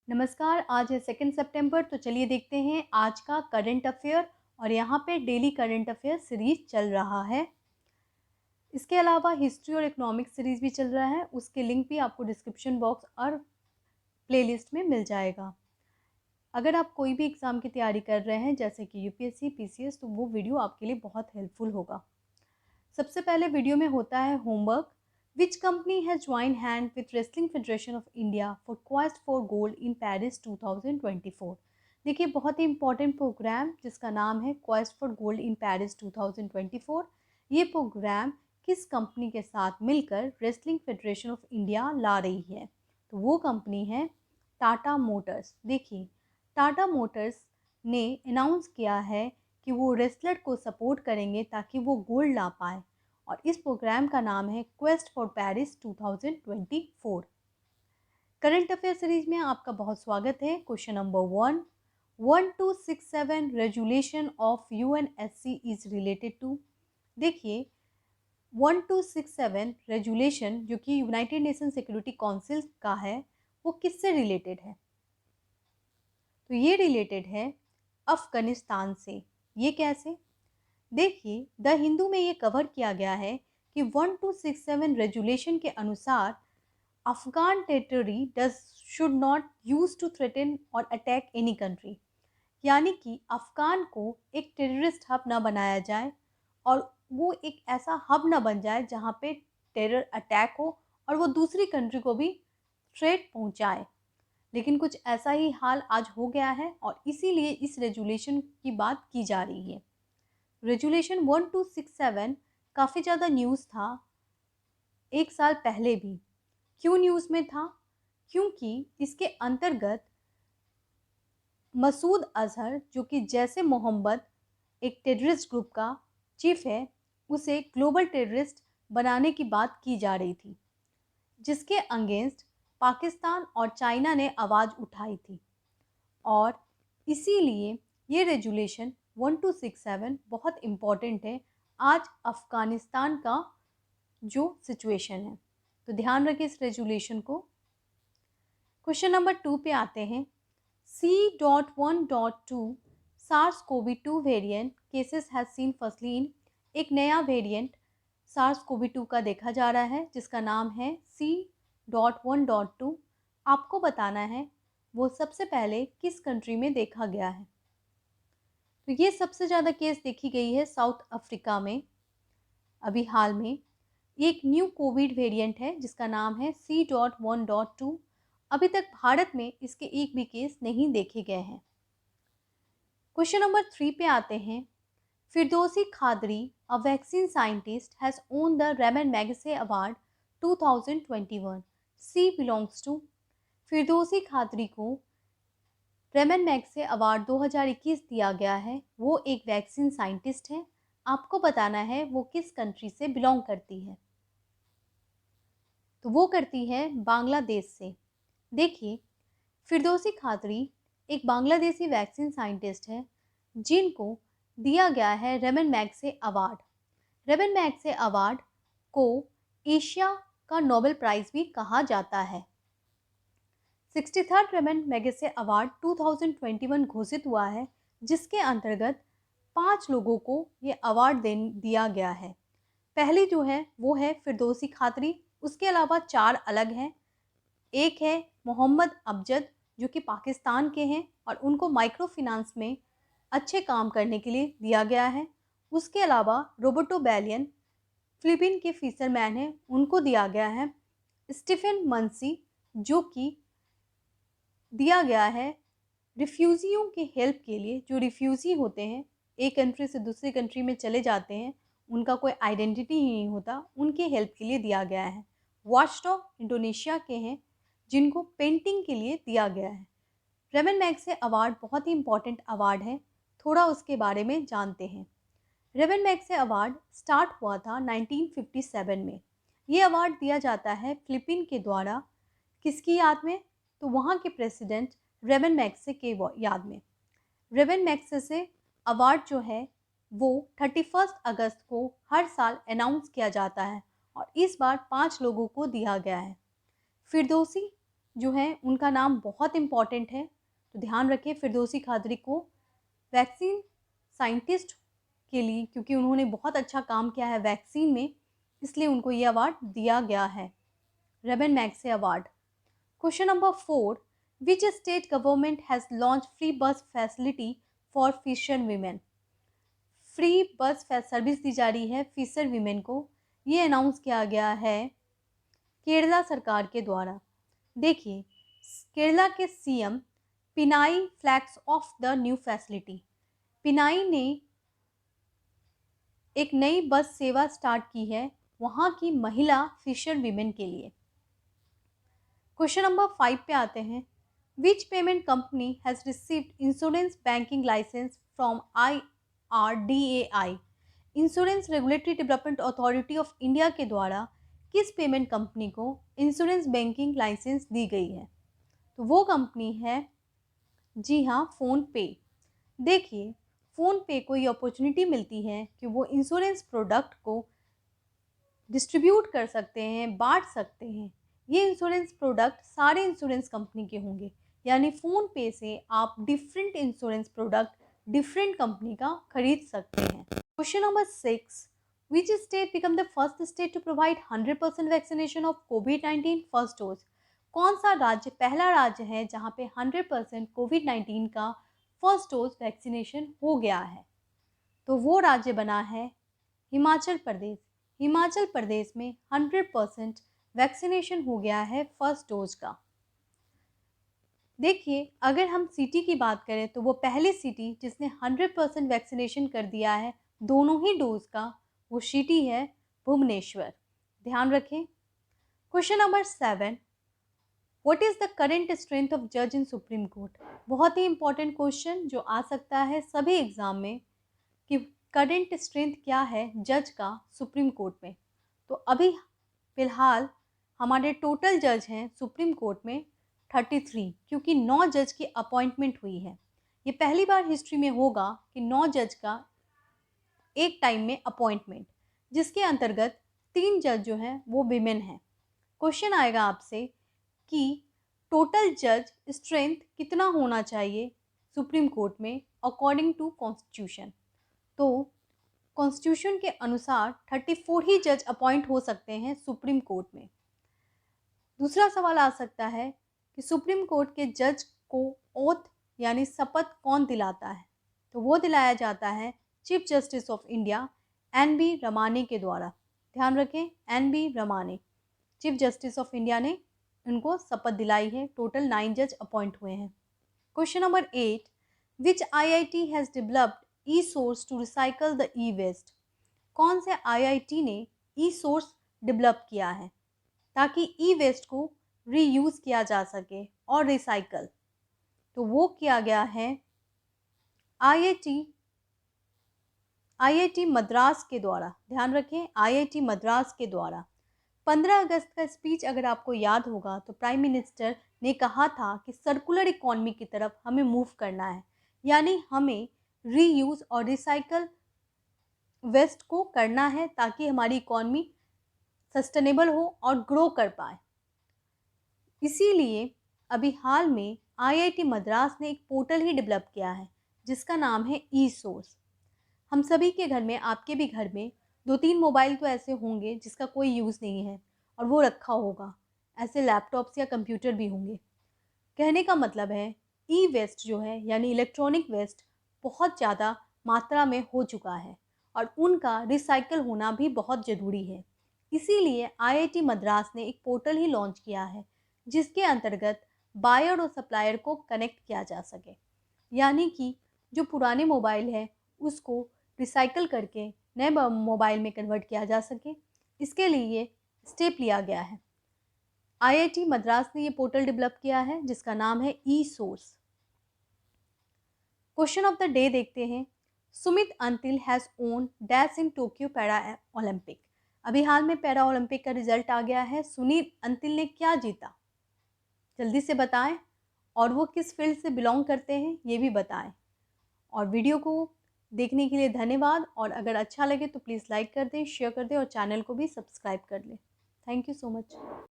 नमस्कार, आज है 2 सितंबर। तो चलिए देखते हैं आज का करंट अफेयर। और यहाँ पे डेली करंट अफेयर सीरीज चल रहा है। इसके अलावा हिस्ट्री और इकोनॉमिक्स सीरीज भी चल रहा है। उसके लिंक भी आपको डिस्क्रिप्शन बॉक्स और प्लेलिस्ट में मिल जाएगा। अगर आप कोई भी एग्ज़ाम की तैयारी कर रहे हैं जैसे कि यूपीएससी, पीसीएस, तो वो वीडियो आपके लिए बहुत हेल्पफुल होगा। सबसे पहले वीडियो में होता है homework. Which company has join hand with wrestling federation of India for quest for gold in Paris 2024। देखिए, बहुत ही इंपॉर्टेंट प्रोग्राम जिसका नाम है quest for gold in Paris 2024। ये प्रोग्राम किस कंपनी के साथ मिलकर रेसलिंग फेडरेशन ऑफ इंडिया ला रही है? तो वो कंपनी है टाटा मोटर्स। देखिए, टाटा मोटर्स ने अनाउंस किया है कि वो रेसलर को सपोर्ट करेंगे ताकि वो गोल्ड ला पाए, और इस प्रोग्राम का नाम है quest for Paris 2024। Current affair series में आपका बहुत स्वागत है। Question number 1, 1267 resolution of UNSC is related to. देखिए, 1267 रेजुलेशन जो कि यूनाइटेड नेशन सिक्योरिटी काउंसिल का है, वो किससे रिलेटेड है? तो ये रिलेटेड है अफगानिस्तान से। ये कैसे? देखिए, द हिंदू में ये कवर किया गया है कि 1267 रेजुलेशन के अनुसार Afghan territory does should not use to threaten और अटैक एनी कंट्री। यानी कि अफगान को एक टेररिस्ट हब ना बनाया जाए और वो एक ऐसा हब ना बन जाए जहाँ पे टेरर अटैक हो और वो दूसरी कंट्री को भी थ्रेट पहुँचाए। लेकिन कुछ ऐसा ही हाल आज हो गया है और इसीलिए इस रेजुलेशन की बात की जा रही है। रेजुलेशन 1267 काफ़ी ज़्यादा न्यूज़ था एक साल पहले भी। क्यों न्यूज़ में था? क्योंकि इसके अंतर्गत मसूद अजहर, जो कि जैसे मोहम्मद एक टेररिस्ट ग्रुप का चीफ है, उसे ग्लोबल टेररिस्ट बनाने की बात की जा रही थी, जिसके अगेंस्ट पाकिस्तान और चाइना ने आवाज़ उठाई थी। और इसीलिए ये रेजुलेशन 1267 बहुत इम्पॉर्टेंट है आज अफ़गानिस्तान का जो सिचुएशन है। तो ध्यान रखें इस रेजुलेशन को। क्वेश्चन नंबर 2 पे आते हैं। C.1.2 SARS CoV 2 variant cases has seen firstly in. एक नया वेरिएंट सार्स कोवी 2 का देखा जा रहा है जिसका नाम है C.1.2। आपको बताना है वो सबसे पहले किस कंट्री में देखा गया है। तो ये सबसे ज़्यादा केस देखी गई है साउथ अफ्रीका में। अभी हाल में एक न्यू कोविड वेरिएंट है जिसका नाम है C.1.2। अभी तक भारत में इसके एक भी केस नहीं देखे गए हैं। क्वेश्चन नंबर 3 पे आते हैं। Firdausi Khadri, a vaccine scientist, has won the Ramon Magsaysay award 2021। She belongs to. Firdausi Khadri को रेमन मैगसे अवार्ड 2021 दिया गया है। वो एक वैक्सीन साइंटिस्ट है। आपको बताना है वो किस कंट्री से बिलोंग करती है। तो वो करती है बांग्लादेश से। देखिए, फिरदौसी खादरी एक बांग्लादेशी वैक्सीन साइंटिस्ट है जिनको दिया गया है Ramon Magsaysay award. Ramon Magsaysay award को एशिया का नोबेल प्राइज़ भी कहा जाता है। 63rd रेमन मैगसे अवार्ड 2021 घोषित हुआ है, जिसके अंतर्गत 5 लोगों को ये अवार्ड दिया गया है। पहली जो है वो है फिरदौसी खादरी। उसके अलावा 4 अलग हैं। एक है मोहम्मद अबजद जो कि पाकिस्तान के हैं और उनको माइक्रो फिनांस में अच्छे काम करने के लिए दिया गया है। उसके अलावा रोबर्टो बैलियन फिलिपीन के फिशरमैन हैं, उनको दिया गया है। स्टीफन मंसी जो कि दिया गया है रिफ्यूजियों के हेल्प के लिए। जो रिफ्यूजी होते हैं, एक कंट्री से दूसरी कंट्री में चले जाते हैं, उनका कोई आइडेंटिटी ही नहीं होता, उनके हेल्प के लिए दिया गया है। वॉचडॉग इंडोनेशिया के हैं जिनको पेंटिंग के लिए दिया गया है। रेमन मैगसे अवार्ड बहुत ही इंपॉर्टेंट अवार्ड है। थोड़ा उसके बारे में जानते हैं। रेमन मैगसे अवार्ड स्टार्ट हुआ था 1957 में। ये अवार्ड दिया जाता है फिलिपीन के द्वारा। किसकी याद में? तो वहाँ के प्रेसिडेंट रेमन मैगसे के याद में। रेमन मैगसे से अवार्ड जो है वो 31 अगस्त को हर साल अनाउंस किया जाता है और इस बार 5 लोगों को दिया गया है। फिरदौसी जो हैं उनका नाम बहुत इम्पॉर्टेंट है, तो ध्यान रखें फिरदौसी कादरी को वैक्सीन साइंटिस्ट के लिए, क्योंकि उन्होंने बहुत अच्छा काम किया है वैक्सीन में, इसलिए उनको ये अवार्ड दिया गया है, Ramon Magsaysay award. Question number 4, which state government has launch free bus facility for fisherwomen वीमेन। फ्री बस सर्विस दी जा रही है फिशर वीमेन को, ये अनाउंस किया गया है केरला सरकार के द्वारा। देखिए, केरला के CM Pinai flags off the new facility. Pinai ने एक नई बस सेवा स्टार्ट की है वहाँ की महिला फिशर वीमेन के लिए। क्वेश्चन नंबर 5 पे आते हैं, which payment company has received insurance banking licence from IRDAI, insurance regulatory development authority of India के द्वारा किस पेमेंट कंपनी को इंश्योरेंस बैंकिंग लाइसेंस दी गई है? तो वो कंपनी है, जी हाँ, फ़ोनपे। देखिए, फ़ोनपे को ये अपॉर्चुनिटी मिलती है कि वो इंश्योरेंस प्रोडक्ट को डिस्ट्रीब्यूट कर सकते हैं, बांट सकते हैं। ये इंश्योरेंस प्रोडक्ट सारे इंश्योरेंस कंपनी के होंगे, यानी फ़ोनपे से आप different insurance product different company का खरीद सकते हैं। Question number 6, which state become the first state to provide 100% vaccination of कोविड-19 फर्स्ट डोज। कौन सा राज्य पहला राज्य है जहाँ पे 100% कोविड-19 का फर्स्ट डोज वैक्सीनेशन हो गया है? तो वो राज्य बना है हिमाचल प्रदेश। हिमाचल प्रदेश में 100% वैक्सीनेशन हो गया है फर्स्ट डोज का। देखिए, अगर हम सिटी की बात करें तो वो पहली सिटी जिसने 100% वैक्सीनेशन कर दिया है दोनों ही डोज का, वो सिटी है भुवनेश्वर। ध्यान रखें। Question number 7, what is the current strength of जज इन सुप्रीम कोर्ट। बहुत ही इंपॉर्टेंट क्वेश्चन जो आ सकता है सभी एग्जाम में कि करेंट स्ट्रेंथ क्या है जज का सुप्रीम कोर्ट में। तो अभी फ़िलहाल हमारे टोटल जज हैं सुप्रीम कोर्ट में 33, क्योंकि 9 जज की अपॉइंटमेंट हुई है। ये पहली बार हिस्ट्री में होगा कि 9 जज का एक टाइम में अपॉइंटमेंट, जिसके अंतर्गत 3 जज जो हैं वो विमेन हैं। क्वेश्चन आएगा आपसे कि टोटल जज स्ट्रेंथ कितना होना चाहिए सुप्रीम कोर्ट में अकॉर्डिंग टू कॉन्स्टिट्यूशन। तो कॉन्स्टिट्यूशन के अनुसार 34 ही जज अपॉइंट हो सकते हैं सुप्रीम कोर्ट में। दूसरा सवाल आ सकता है कि सुप्रीम कोर्ट के जज को ओथ यानी शपथ कौन दिलाता है। तो वो दिलाया जाता है chief justice of India NB Ramani के द्वारा। ध्यान रखें, NB Ramani chief justice of India ने उनको शपथ दिलाई है। टोटल 9 जज अपॉइंट हुए हैं। Question number 8, which IIT has developed e-source to recycle the e-waste. कौन से IIT ने ई-सोर्स डेवलप किया है ताकि ई-वेस्ट को रीयूज़ किया जा सके और रिसाइकल। तो वो किया गया है IIT मद्रास के द्वारा। ध्यान रखें, IIT मद्रास के द्वारा। 15 अगस्त का स्पीच अगर आपको याद होगा तो प्राइम मिनिस्टर ने कहा था कि सर्कुलर इकॉनमी की तरफ हमें मूव करना है, यानी हमें रीयूज़ और रिसाइकल वेस्ट को करना है ताकि हमारी इकॉनमी सस्टेनेबल हो और ग्रो कर पाए। इसीलिए अभी हाल में IIT मद्रास ने एक पोर्टल ही डेवलप किया है जिसका नाम है ई-सोर्स। हम सभी के घर में, आपके भी घर में 2-3 मोबाइल तो ऐसे होंगे जिसका कोई यूज़ नहीं है और वो रखा होगा। ऐसे लैपटॉप्स या कंप्यूटर भी होंगे। कहने का मतलब है ई वेस्ट जो है यानी इलेक्ट्रॉनिक वेस्ट बहुत ज़्यादा मात्रा में हो चुका है और उनका रिसाइकल होना भी बहुत ज़रूरी है। इसीलिए IIT मद्रास ने एक पोर्टल ही लॉन्च किया है जिसके अंतर्गत बायर और सप्लायर को कनेक्ट किया जा सके, यानी कि जो पुराने मोबाइल है उसको रिसाइकल करके नए मोबाइल में कन्वर्ट किया जा सके। इसके लिए स्टेप लिया गया है। IIT मद्रास ने ये पोर्टल डेवलप किया है जिसका नाम है ई-सोर्स। क्वेश्चन ऑफ द डे देखते हैं, Sumit Antil has own dash in Tokyo para Olympic. अभी हाल में पैरा ओलंपिक का रिजल्ट आ गया है। सुमित अंतिल ने क्या जीता, जल्दी से बताएं, और वो किस फील्ड से बिलोंग करते हैं ये भी बताएं। और वीडियो को देखने के लिए धन्यवाद, और अगर अच्छा लगे तो प्लीज़ लाइक कर दें, शेयर कर दें और चैनल को भी सब्सक्राइब कर लें। Thank you so much.